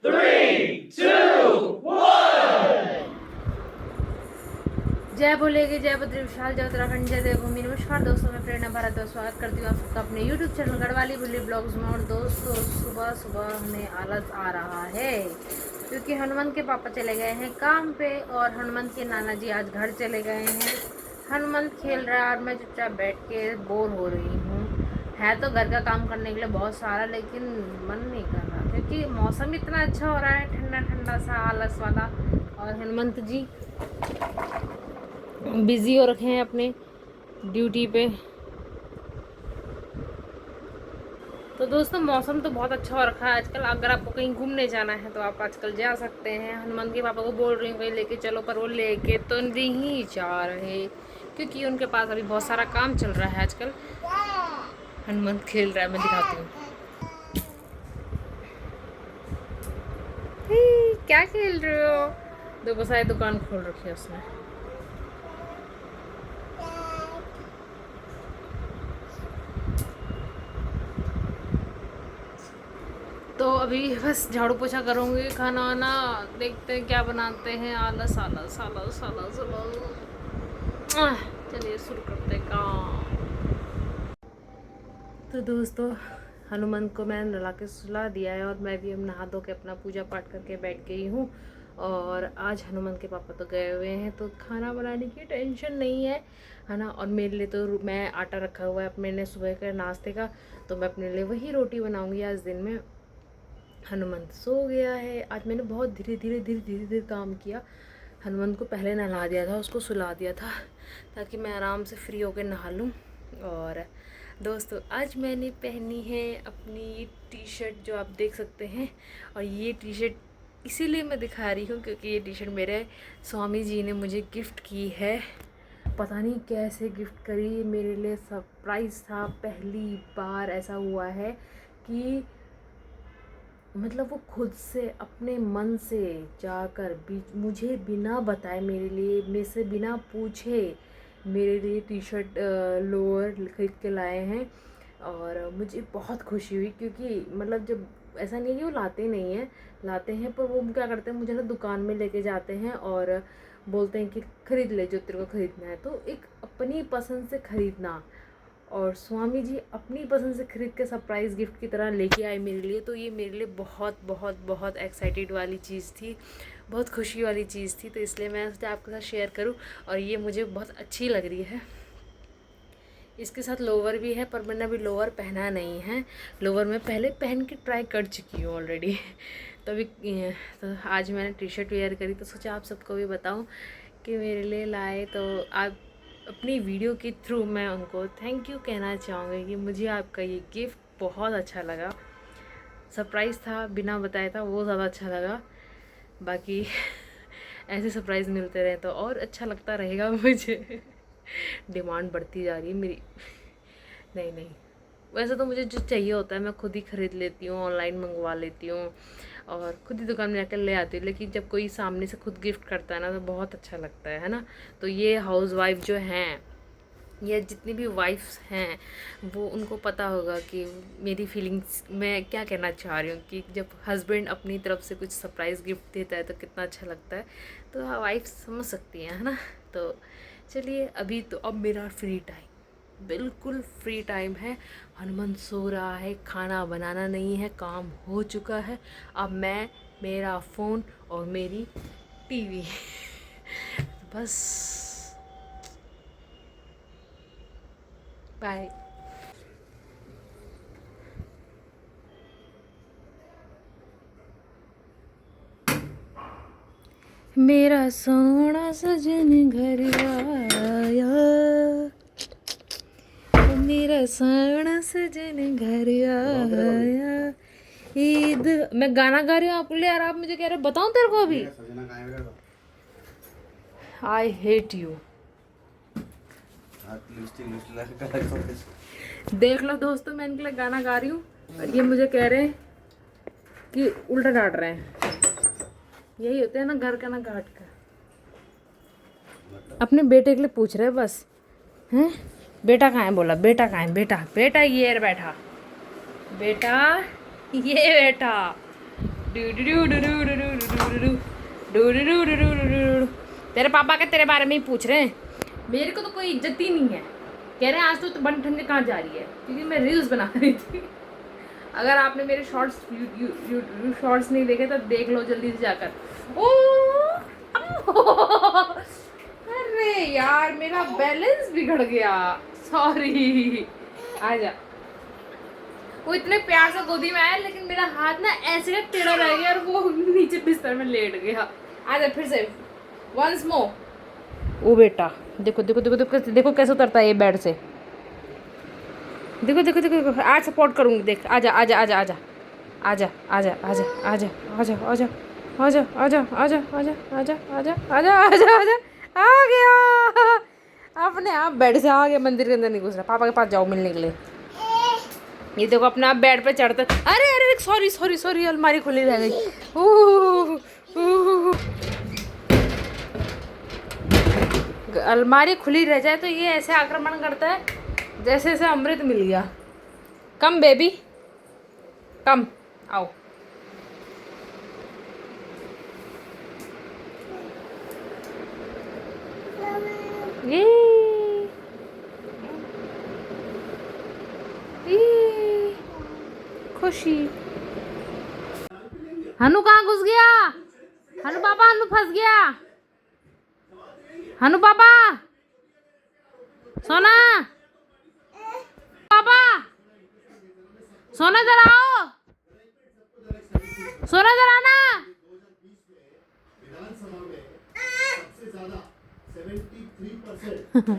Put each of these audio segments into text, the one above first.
3, 2, 1. जय बोलेगी जय बद्री विशाल जय उत्तराखंड जय देवभूमि। नमस्कार दोस्तों, मैं प्रेरणा भारद्वाज स्वागत करती हूँ आप सबका अपने यूट्यूब चैनल गढ़वाली बुल्ली ब्लॉग्स में। और दोस्तों सुबह सुबह हमें आलस आ रहा है क्योंकि हनुमंत के पापा चले गए हैं काम पे और हनुमंत के नाना जी आज घर चले गए हैं। हनुमंत खेल रहा है और मैं चुपचाप बैठ के बोर हो रही हूँ। है तो घर का काम करने के लिए बहुत सारा, लेकिन मन नहीं कर रहा क्योंकि मौसम इतना अच्छा हो रहा है, ठंडा ठंडा सा आलस वाला। और हनुमंत जी बिजी हो रखे हैं अपने ड्यूटी पे। तो दोस्तों मौसम तो बहुत अच्छा हो रखा है आजकल। अगर आपको कहीं घूमने जाना है तो आप आजकल जा सकते हैं। हनुमंत के पापा को बोल रही हूँ कहीं लेके चलो, पर वो लेके तो नहीं जा रहे क्योंकि उनके पास अभी बहुत सारा काम चल रहा है आजकल। हनुमंत खेल रहा है, मैं दिखाती हूँ। क्या खेल रहे हो? देखो शायद दुकान खोल रखी है उसने। तो अभी बस झाड़ू पोछा करूँगी, खाना वाना देखते हैं क्या बनाते हैं। आलस आलस आलस आलस आलस। चलिए शुरू करते हैं काम। तो दोस्तों हनुमंत को मैंने नला के सुला दिया है और मैं भी अब नहा धो के अपना पूजा पाठ करके बैठ गई हूँ। और आज हनुमंत के पापा तो गए हुए हैं तो खाना बनाने की टेंशन नहीं है ना। और मेरे लिए तो मैं आटा रखा हुआ है मैंने सुबह के नाश्ते का, तो मैं अपने लिए वही रोटी बनाऊँगी आज दिन में। हनुमंत सो गया है। आज मैंने बहुत धीरे धीरे धीरे धीरे धीरे काम किया। हनुमंत को पहले नहला दिया था, उसको सुला दिया था ताकि मैं आराम से फ्री होकर नहा लूँ। और दोस्तों आज मैंने पहनी है अपनी टी शर्ट जो आप देख सकते हैं। और ये टी शर्ट इसीलिए मैं दिखा रही हूँ क्योंकि ये टी शर्ट मेरे स्वामी जी ने मुझे गिफ्ट की है। पता नहीं कैसे गिफ्ट करी, मेरे लिए सरप्राइज़ था। पहली बार ऐसा हुआ है कि मतलब वो खुद से अपने मन से जाकर मुझे बिना बताए मेरे से बिना पूछे मेरे लिए टी शर्ट लोअर खरीद के लाए हैं। और मुझे बहुत खुशी हुई क्योंकि मतलब जब ऐसा नहीं है कि वो लाते हैं पर वो क्या करते हैं, मुझे ना दुकान में लेके जाते हैं और बोलते हैं कि ख़रीद ले जो तेरे को ख़रीदना है। तो एक अपनी पसंद से ख़रीदना, और स्वामी जी अपनी पसंद से खरीद के सरप्राइज़ गिफ्ट की तरह लेके आए मेरे लिए। तो ये मेरे लिए बहुत बहुत बहुत एक्साइटेड वाली चीज़ थी, बहुत खुशी वाली चीज़ थी। तो इसलिए मैं सोचा आपके साथ शेयर करूं। और ये मुझे बहुत अच्छी लग रही है। इसके साथ लोवर भी है पर मैंने अभी लोवर पहना नहीं है। लोवर मैं पहले पहन के ट्राई कर चुकी हूँ ऑलरेडी। तो अभी तो आज मैंने टी शर्ट वेयर करी तो सोचा आप सबको भी बताऊँ कि मेरे लिए लाए। तो आप अपनी वीडियो के थ्रू मैं उनको थैंक यू कहना चाहूँगी कि मुझे आपका ये गिफ्ट बहुत अच्छा लगा। सरप्राइज़ था, बिना बताया था, वो ज़्यादा अच्छा लगा। बाकी ऐसे सरप्राइज़ मिलते रहे तो और अच्छा लगता रहेगा मुझे। डिमांड बढ़ती जा रही है मेरी। नहीं नहीं, वैसे तो मुझे जो चाहिए होता है मैं खुद ही ख़रीद लेती हूँ, ऑनलाइन मंगवा लेती हूँ और खुद ही दुकान में जाकर ले आती हूँ। लेकिन जब कोई सामने से खुद गिफ्ट करता है ना तो बहुत अच्छा लगता है ना। तो ये हाउस वाइफ जो हैं या जितनी भी वाइफ्स हैं वो उनको पता होगा कि मेरी फीलिंग्स मैं क्या कहना चाह रही हूँ कि जब हस्बैंड अपनी तरफ से कुछ सरप्राइज़ गिफ्ट देता है तो कितना अच्छा लगता है। तो वाइफ समझ सकती हैं, है ना। तो चलिए अभी तो अब मेरा फ्री टाइम, बिल्कुल फ्री टाइम है। हनुमंत सो रहा है, खाना बनाना नहीं है, काम हो चुका है। अब मैं, मेरा फ़ोन और मेरी टीवी बस। बाय। मेरा सोना सजन घर आया, मेरा सोना सजन घर आया। ईद मैं गाना गा रही हूँ आपके लिए और आप मुझे कह रहे हो बताऊँ तेरे को अभी। I hate you. देख लो दोस्तों, मैं इनके लिए गाना गा रही हूँ और ये मुझे कह रहे हैं कि उल्टा डांट रहे हैं। यही होते हैं ना घर का ना घाट का। अपने बेटे के लिए पूछ रहे बस हैं। बेटा कहाँ है? बोला बेटा कहाँ है? बेटा बेटा ये बैठा, बेटा ये बैठा। तेरे पापा के तेरे बारे में ही पूछ रहे हैं, मेरे को तो कोई इज्जत ही नहीं है। कह रहे हैं आज तो बन ठन के कहाँ जा रही है, क्योंकि मैं रील्स बना रही थी। अगर आपने मेरे शॉर्ट्स नहीं देखे तो देख लो जल्दी से जाकर। ओ अरे यार मेरा बैलेंस बिगड़ गया, सॉरी। आजा, वो इतने प्यार से गोदी में आया लेकिन मेरा हाथ ना ऐसे टेढ़ा रह गया और वो नीचे बिस्तर में लेट गया। आजा फिर से, वंस मोर। ओ बेटा देखो देखो देखो देखो देखो कैसे उतरता है ये बेड से। देखो देखो देखो देखो, आज सपोर्ट करूंगी, देख। आजा आजा आजा आजा आजा आजा आजा आजा आजा आजा आजा आजा आजा आजा आजा आजा आजा आजा आजा आ गया, अपने आप बेड से आ गया, मंदिर के अंदर नहीं घुस रहा। पापा के पास जाओ मिलने के लिए। ये देखो अपना आप बेड पे चढ़ता। अरे अरे सॉरी सॉरी सॉरी, अलमारी खुली रह गई। अलमारी खुली रह जाए तो ये ऐसे आक्रमण करता है जैसे जैसे अमृत मिल गया। कम बेबी कम, आओ। ये खुशी। हनु कहाँ घुस गया? हनु पापा, हनु फंस गया। हनु पापा, सोना पापा, सोना इधर आओ, सोना इधर आना।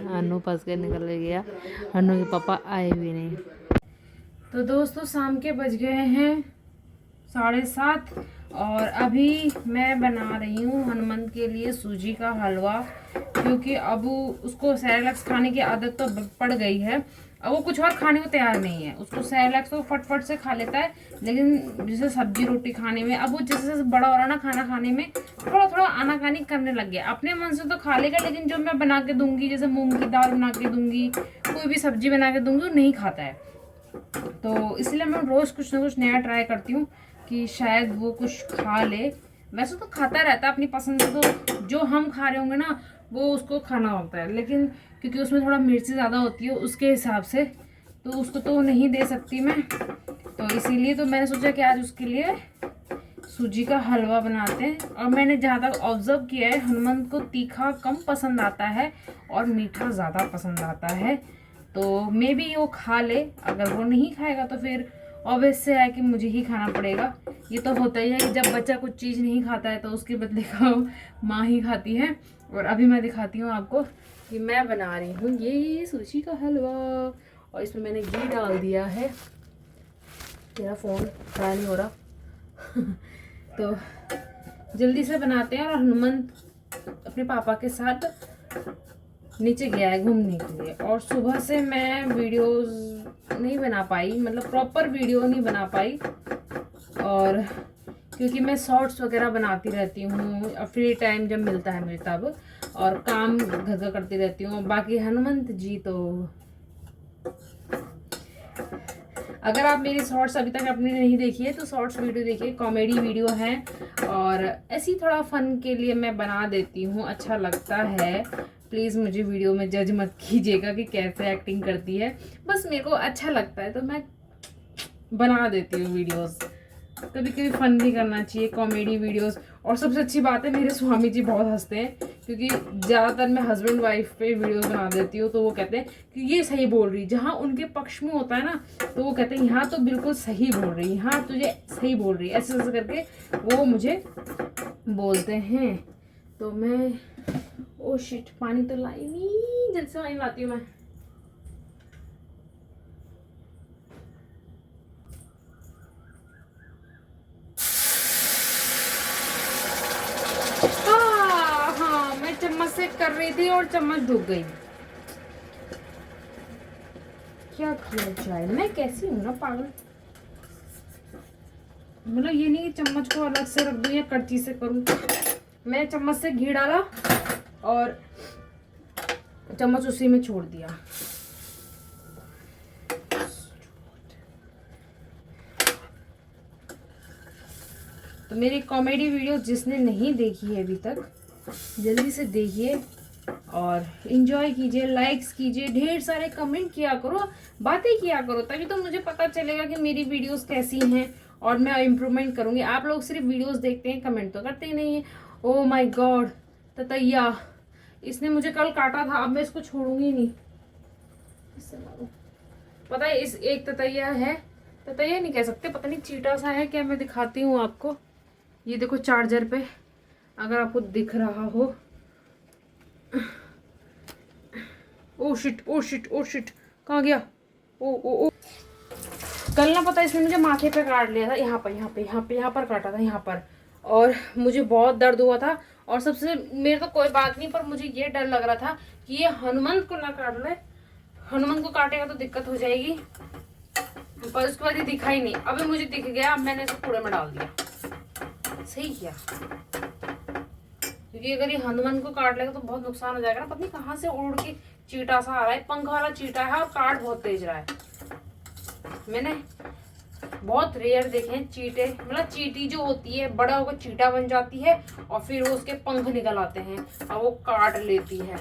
हनु फंस के निकल गया, हनु के पापा आए भी नहीं। तो दोस्तों शाम के बज गए हैं 7:30 और अभी मैं बना रही हूँ हनुमंत के लिए सूजी का हलवा, क्योंकि अब उसको सेरेलैक्स खाने की आदत तो पड़ गई है। अब वो कुछ और खाने को तैयार नहीं है। उसको सेरेलैक्स तो फटफट से खा लेता है, लेकिन जैसे सब्जी रोटी खाने में अब वो जैसे जैसे बड़ा हो रहा है ना, खाना खाने में थोड़ा थोड़ा आनाकानी करने लग गया। अपने मन से तो खा लेगा, लेकिन जो मैं बना के दूंगी, जैसे मूंग की दाल बना के दूंगी, कोई भी सब्जी बना के दूंगी, वो नहीं खाता है। तो इसलिए मैं रोज़ कुछ ना कुछ नया ट्राई करती हूँ कि शायद वो कुछ खा ले। वैसे तो खाता रहता है अपनी पसंद से, तो जो हम खा रहे होंगे ना वो उसको खाना होता है, लेकिन क्योंकि उसमें थोड़ा मिर्ची ज़्यादा होती है उसके हिसाब से, तो उसको तो नहीं दे सकती मैं। तो इसीलिए तो मैंने सोचा कि आज उसके लिए सूजी का हलवा बनाते हैं। और मैंने जहाँ तक ऑब्जर्व किया है, हनुमंत को तीखा कम पसंद आता है और मीठा ज़्यादा पसंद आता है। तो मे बी वो खा ले, अगर वो नहीं खाएगा तो फिर ऑब्वियस से है कि मुझे ही खाना पड़ेगा। ये तो होता ही है कि जब बच्चा कुछ चीज़ नहीं खाता है तो उसके बदले का माँ ही खाती है। और अभी मैं दिखाती हूँ आपको कि मैं बना रही हूँ ये सूजी का हलवा, और इसमें मैंने घी डाल दिया है। मेरा फ़ोन खड़ा नहीं हो रहा। तो जल्दी से बनाते हैं। और हनुमंत अपने पापा के साथ नीचे गया है घूमने के लिए, और सुबह से मैं वीडियोस नहीं बना पाई, मतलब प्रॉपर वीडियो नहीं बना पाई। और क्योंकि मैं शॉर्ट्स वगैरह बनाती रहती हूँ फ्री टाइम जब मिलता है मुझे तब, और काम घर का करती रहती हूँ। बाकी हनुमंत जी तो, अगर आप मेरी शॉर्ट्स अभी तक आपने नहीं देखी है तो शॉर्ट्स वीडियो देखिए, कॉमेडी वीडियो है और ऐसी थोड़ा फन के लिए मैं बना देती हूँ, अच्छा लगता है। प्लीज़ मुझे वीडियो में जज मत कीजिएगा कि कैसे एक्टिंग करती है, बस मेरे को अच्छा लगता है तो मैं बना देती हूँ वीडियोस। कभी कभी फन भी करना चाहिए, कॉमेडी वीडियोस। और सबसे अच्छी बात है, मेरे स्वामी जी बहुत हंसते हैं, क्योंकि ज़्यादातर मैं हस्बैंड वाइफ पे वीडियोस बना देती हूँ, तो वो कहते हैं कि ये सही बोल रही, जहाँ उनके पक्ष में होता है ना तो वो कहते हैं यहाँ तो बिल्कुल सही बोल रही, यहाँ तुझे सही बोल रही, ऐसे ऐसे करके वो मुझे बोलते हैं। तो मैं ओ शिट, पानी तो लाई नहीं, जल्द से पानी लाती हूँ मैं। हाँ, मैं चम्मच से कर रही थी और चम्मच डूब गई। क्या किया जाए, मैं कैसी हूँ ना पागल। मतलब ये नहीं कि चम्मच को अलग से रख दूँ या कड़ची से करूँ। मैं चम्मच से घी डाला और चम्मच उसी में छोड़ दिया। तो तो मेरी कॉमेडी वीडियो जिसने नहीं देखी है अभी तक, जल्दी से देखिए और इन्जॉय कीजिए, लाइक्स कीजिए, ढेर सारे कमेंट किया करो, बातें किया करो, तभी तो मुझे पता चलेगा कि मेरी वीडियोस कैसी हैं और मैं इम्प्रूवमेंट करूँगी। आप लोग सिर्फ वीडियोस देखते हैं, कमेंट तो करते ही नहीं है। ओ माय गॉड, ततैया, इसने मुझे कल काटा था, अब मैं इसको छोड़ूंगी नहीं। इससे मारो, पता है इस एक ततैया है, ततैया नहीं कह सकते, पता नहीं चीटा सा है क्या, मैं दिखाती हूँ आपको। ये देखो चार्जर पे, अगर आपको दिख रहा हो। Oh shit oh shit oh shit, कहाँ गया? ओ ओ ओ, कल ना पता इसने मुझे माथे पे काट लिया था, यहाँ पर काटा था, यहाँ पर, और मुझे बहुत दर्द हुआ था। और सबसे मेरे तो कोई बात नहीं, पर मुझे ये डर लग रहा था कि ये हनुमंत को ना काट ले, हनुमंत को काटेगा तो दिक्कत हो जाएगी। पर उसके बाद ये दिखा ही नहीं, अभी मुझे दिख गया, अब मैंने इसे कूड़े में डाल दिया। सही किया, क्योंकि अगर ये हनुमान को काट लेगा तो बहुत नुकसान हो जाएगा ना। पता नहीं कहाँ से उड़ के चीटा सा आ रहा है, पंख वाला चीटा है और काट बहुत तेज रहा है। मैंने बहुत रेयर देखे हैं चीटे, मतलब चीटी जो होती है बड़ा होकर चीटा बन जाती है और फिर वो उसके पंख निकल आते हैं और वो काट लेती है।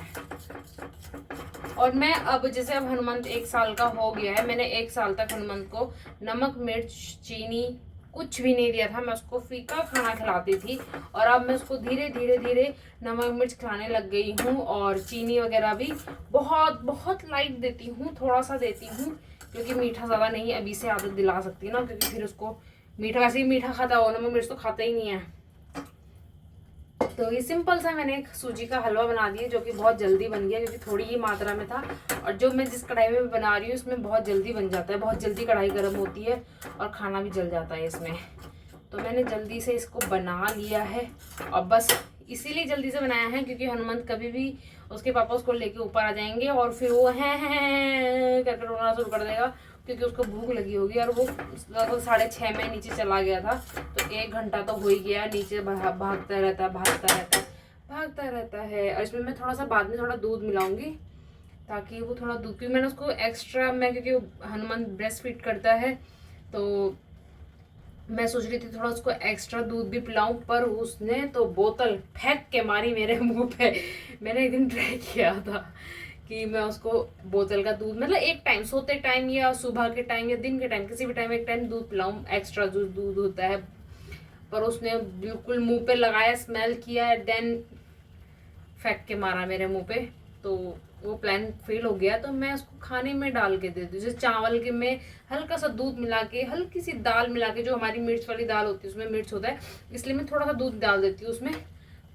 और मैं अब जैसे अब हनुमंत 1 साल का हो गया है, मैंने 1 साल तक हनुमंत को नमक मिर्च चीनी कुछ भी नहीं दिया था, मैं उसको फीका खाना खिलाती थी। और अब मैं उसको धीरे धीरे नमक मिर्च खिलाने लग गई हूँ, और चीनी वगैरह भी बहुत बहुत लाइट देती हूँ, थोड़ा सा देती हूँ, क्योंकि मीठा ज़्यादा नहीं अभी से आदत दिला सकती ना, क्योंकि फिर उसको मीठा, वैसे ही मीठा खाता हो, नमक मिर्च तो खाता ही नहीं है। तो ये सिंपल सा मैंने एक सूजी का हलवा बना दिया, जो कि बहुत जल्दी बन गया, क्योंकि थोड़ी ही मात्रा में था। और जो मैं जिस कढ़ाई में बना रही हूँ उसमें बहुत जल्दी बन जाता है, बहुत जल्दी कढ़ाई गर्म होती है और खाना भी जल जाता है इसमें। तो मैंने जल्दी से इसको बना लिया है, और बस इसीलिए जल्दी से बनाया है क्योंकि हनुमंत कभी भी उसके पापा उसको लेके ऊपर आ जाएंगे और फिर वो हैं करके रोना शुरू कर देगा, क्योंकि उसको भूख लगी होगी। और वो लगभग 6:30 में नीचे चला गया था, तो 1 घंटा तो हो ही गया, नीचे भागता रहता है। और इसमें मैं थोड़ा सा बाद में थोड़ा दूध मिलाऊंगी, ताकि वो थोड़ा दूध, क्योंकि मैंने उसको एक्स्ट्रा, मैं क्योंकि हनुमान ब्रेस्ट फीड करता है, तो मैं सोच रही थी थोड़ा उसको एक्स्ट्रा दूध भी पिलाऊं, पर उसने तो बोतल फेंक के मारी मेरे मुंह पे। मैंने एक दिन ट्राई किया था कि मैं उसको बोतल का दूध, मतलब एक टाइम सोते टाइम या सुबह के टाइम या दिन के टाइम, किसी भी टाइम एक टाइम दूध पिलाऊं, एक्स्ट्रा जो दूध होता है, पर उसने बिल्कुल मुंह पे लगाया, स्मेल किया, देन फेंक के मारा मेरे मुंह पे। तो वो प्लान फेल हो गया। तो मैं उसको खाने में डाल के देती हूँ, जैसे चावल के में हल्का सा दूध मिला के, हल्की सी दाल मिला के, जो हमारी मिर्च वाली दाल होती है उसमें मिर्च होता है, इसलिए मैं थोड़ा सा दूध डाल देती हूँ उसमें।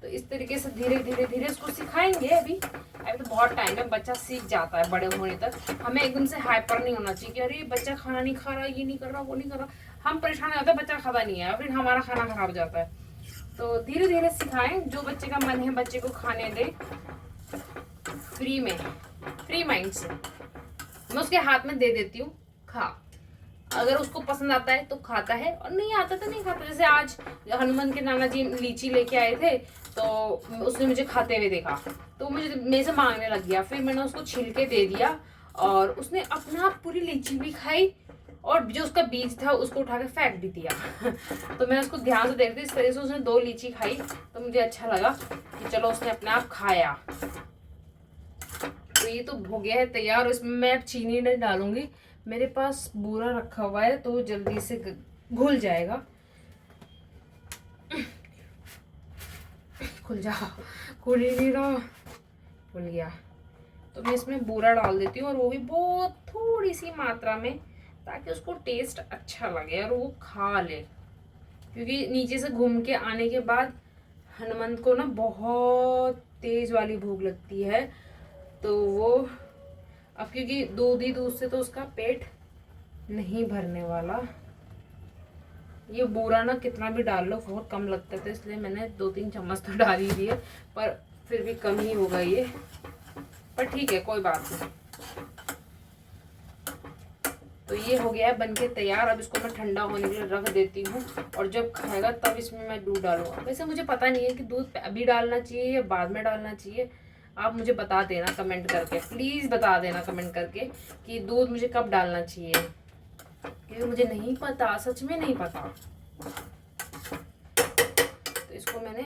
तो इस तरीके से धीरे धीरे उसको सिखाएंगे। अभी तो बहुत टाइम है, बच्चा सीख जाता है बड़े होने तक। हमें एकदम से हाइपर नहीं होना चाहिए कि अरे बच्चा खाना नहीं खा रहा, ये नहीं कर रहा, वो नहीं कर रहा। हम परेशान होते हैं, बच्चा खाता नहीं है, फिर हमारा खाना खराब हो जाता है। तो धीरे धीरे सिखाएं, जो बच्चे का मन है बच्चे को खाने दे, फ्री माइंड से। मैं उसके हाथ में दे देती हूँ, खा, अगर उसको पसंद आता है तो खाता है, और नहीं आता तो नहीं खाता। जैसे आज हनुमान के नाना जी लीची लेके आए थे, तो उसने मुझे खाते हुए देखा, तो मुझे मेरे से मांगने लग गया, फिर मैंने उसको छील के दे दिया, और उसने अपना पूरी लीची भी खाई, और जो उसका बीज था उसको उठा के फेंक भी दिया। तो मैं उसको ध्यान से देखती, इस तरह से उसने 2 लीची खाई, तो मुझे अच्छा लगा कि चलो उसने अपने आप खाया। तो ये तो हो गया है तैयार। इसमें मैं अब चीनी नहीं डालूंगी, मेरे पास बूरा रखा हुआ है, तो जल्दी से घुल जाएगा। खुल जा, खुल ही नहीं रहा, खुल गया। तो मैं इसमें बूरा डाल देती हूँ, और वो भी बहुत थोड़ी सी मात्रा में, ताकि उसको टेस्ट अच्छा लगे और वो खा ले। क्योंकि नीचे से घूम के आने के बाद हनुमंत को ना बहुत तेज वाली भूख लगती है, तो वो अब क्योंकि दूध से तो उसका पेट नहीं भरने वाला। ये बूरा ना कितना भी डाल लो बहुत कम लगता है, तो इसलिए मैंने 2-3 चम्मच तो डाल ही दिए, पर फिर भी कम ही होगा ये, पर ठीक है कोई बात नहीं। तो ये हो गया है बनके तैयार। अब इसको मैं ठंडा होने के लिए रख देती हूँ, और जब खाएगा तब इसमें मैं दूध डालूंगा। वैसे मुझे पता नहीं है कि दूध अभी डालना चाहिए या बाद में डालना चाहिए, आप मुझे बता देना कमेंट करके, प्लीज़ बता देना कमेंट करके कि दूध मुझे कब डालना चाहिए, क्योंकि मुझे नहीं पता, सच में नहीं पता। इसको मैंने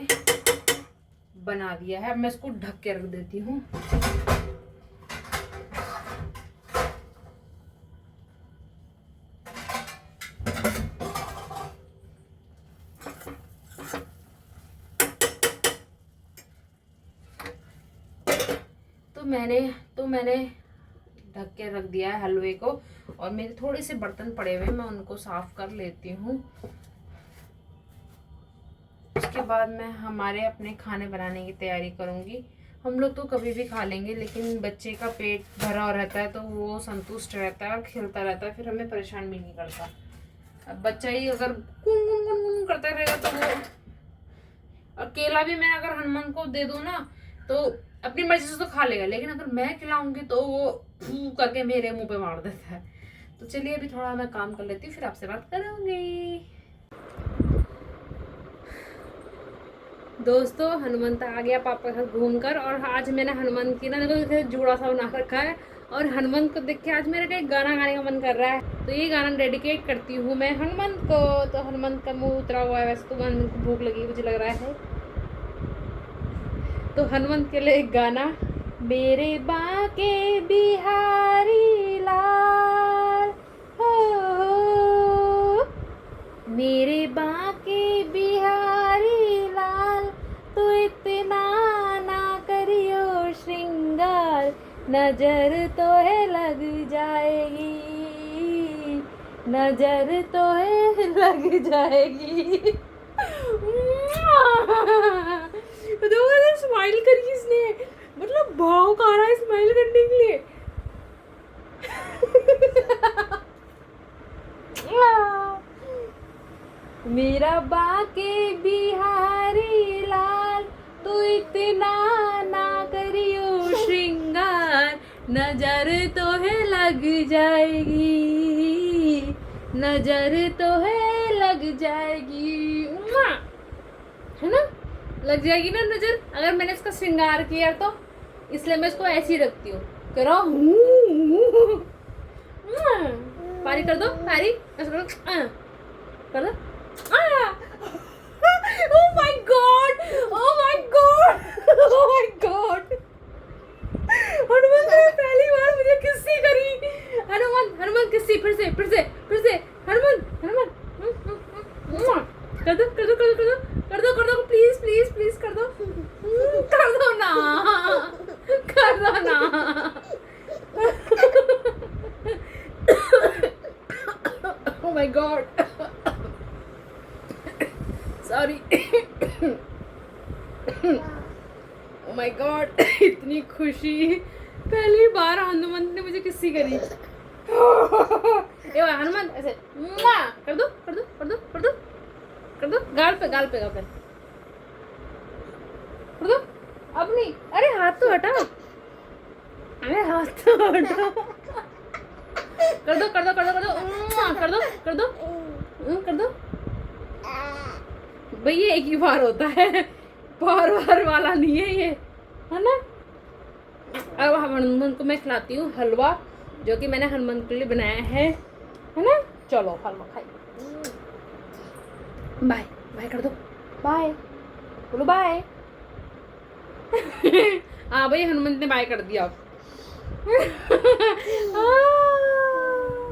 बना दिया है। अब मैं इसको ढक के रख देती हूँ। तो मैंने ढक के रख दिया है हलवे को, और मेरे थोड़े से बर्तन पड़े हुए हैं, मैं उनको साफ कर लेती हूँ। उसके बाद मैं हमारे अपने खाने बनाने की तैयारी करूँगी। हम लोग तो कभी भी खा लेंगे, लेकिन बच्चे का पेट भरा रहता है तो वो संतुष्ट रहता है और खेलता रहता है, फिर हमें परेशान भी नहीं करता। अब बच्चा ही अगर कुन कुन कुन कुन करता रहेगा तो वो, अकेला भी मैं अगर हनुमान को दे दूँ ना तो अपनी मर्जी से तो खा लेगा, लेकिन अगर मैं खिलाऊंगी तो वो फू करके मेरे मुंह पे मार देता है। तो चलिए अभी थोड़ा मैं काम कर लेती हूँ, फिर आपसे बात करूँगी। दोस्तों हनुमंत आ गया पापा के साथ घूमकर, और आज मैंने हनुमान की ना देखो जूड़ा सा बना रखा है, और हनुमान को देख के आज मेरा कहीं गाना गाने का मन कर रहा है, तो ये गाना डेडिकेट करती हूँ मैं हनुमंत को। तो हनुमंत का मुंह उतरा हुआ है, वैसे तो हनुमंत को भूख लगी मुझे लग रहा है, तो हनुमंत के लिए एक गाना। मेरे बाके बिहारी लाल हो, मेरे बाके बिहारी लाल, तो इतना ना करियो श्रृंगार, नजर तो है लग जाएगी, नजर तो है लग जाएगी। तो स्माइल करी इसने, मतलब भाव का रहा है स्माइल करने के लिए। मेरा बाके बिहारी लाल, तो इतना ना करियो श्रृंगार, नजर तो है लग जाएगी, नजर तो है लग जाएगी, है ना, लग जाएगी ना नजर अगर मैंने इसका श्रृंगार किया तो, इसलिए मैं इसको ऐसे ही रखती हूँ। करो पारी कर दो, पारी ऐसे करो, कर दो। Oh my God! Oh my God! Oh my God! Hanuman ने पहली बार मुझे किस्सी करी। हनुमान किस्सी, फिर से हनुमान कर दो प्लीज कर दो ना। Oh my God! Sorry. Oh my God! इतनी खुशी, पहली बार हनुमान ने मुझे किस्सी करी। हनुमान ऐसे कर दो गाल पे कर दो। अब नहीं, अरे हाथ तो हटा, कर दो। भाई ये एक ही बार होता है, बार वाला नहीं है ये, है ना। अब हनुमान को मैं खिलाती हूँ हलवा, जो कि मैंने हनुमान के लिए बनाया है ना। चलो हलवा खाइए। बाय कर दो, बाय बोलो, बाय। हाँ भाई हनुमान ने बाय कर दिया।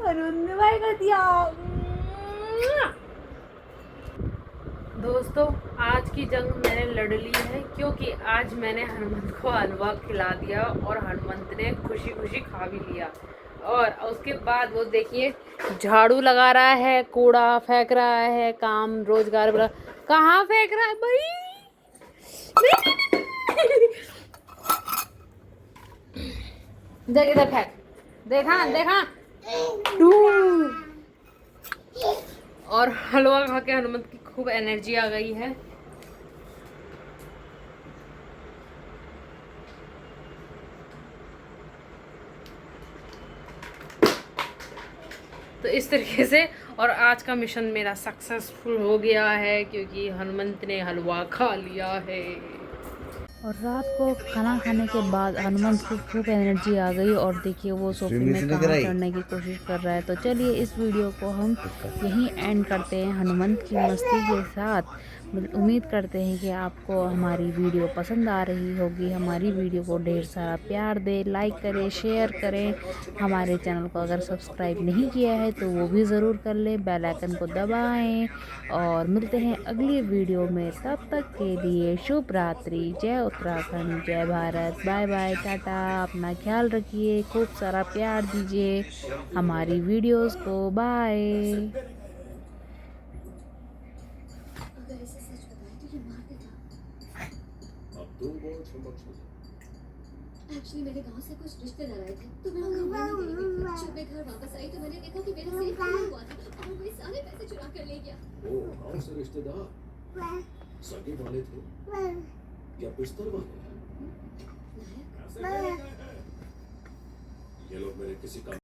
हनुमान ने बाय कर दिया। दोस्तों आज की जंग मैंने लड़ ली है, क्योंकि आज मैंने हनुमंत को हलवा खिला दिया और हनुमंत ने खुशी खुशी खा भी लिया। और उसके बाद वो देखिए झाड़ू लगा रहा है, कूड़ा फेंक रहा है, काम रोजगार बड़ा कहाँ फेंक रहा है भाई। देख इधर फेंक, देखा और हलवा खा के हनुमंत की खूब एनर्जी आ गई है। तो इस तरीके से, और आज का मिशन मेरा सक्सेसफुल हो गया है, क्योंकि हनुमंत ने हलवा खा लिया है। और रात को खाना खाने के बाद हनुमंत को खूब एनर्जी आ गई, और देखिए वो सोफे में कहाँ चढ़ने की कोशिश कर रहा है। तो चलिए इस वीडियो को हम यहीं एंड करते हैं हनुमंत की मस्ती के साथ। उम्मीद करते हैं कि आपको हमारी वीडियो पसंद आ रही होगी। हमारी वीडियो को ढेर सारा प्यार दें, लाइक करें, शेयर करें। हमारे चैनल को अगर सब्सक्राइब नहीं किया है तो वो भी ज़रूर कर लें, बेल आइकन को दबाएं। और मिलते हैं अगली वीडियो में, तब तक के लिए शुभ रात्रि। जय उत्तराखंड, जय भारत, बाय बाय, टाटा। अपना ख्याल रखिए, खूब सारा प्यार दीजिए हमारी वीडियोस को। बाय। अगर इसे सच बताया तो ये मार देगा। अब तो बहुत चमक चली। एक्चुअली मेरे गांव से कुछ रिश्तेदार आए थे तो मैं उन्हें मिलने गई थी। जब मैं घर वापस आई तो मैंने देखा कि मेरा सेफ खोया हुआ था और वो सारे पैसे चुरा कर ले गया। ओ, गांव से रिश्तेदार सगे वाले थे या बिस्तर वाले? नायक ये लोग मेरे किसी काम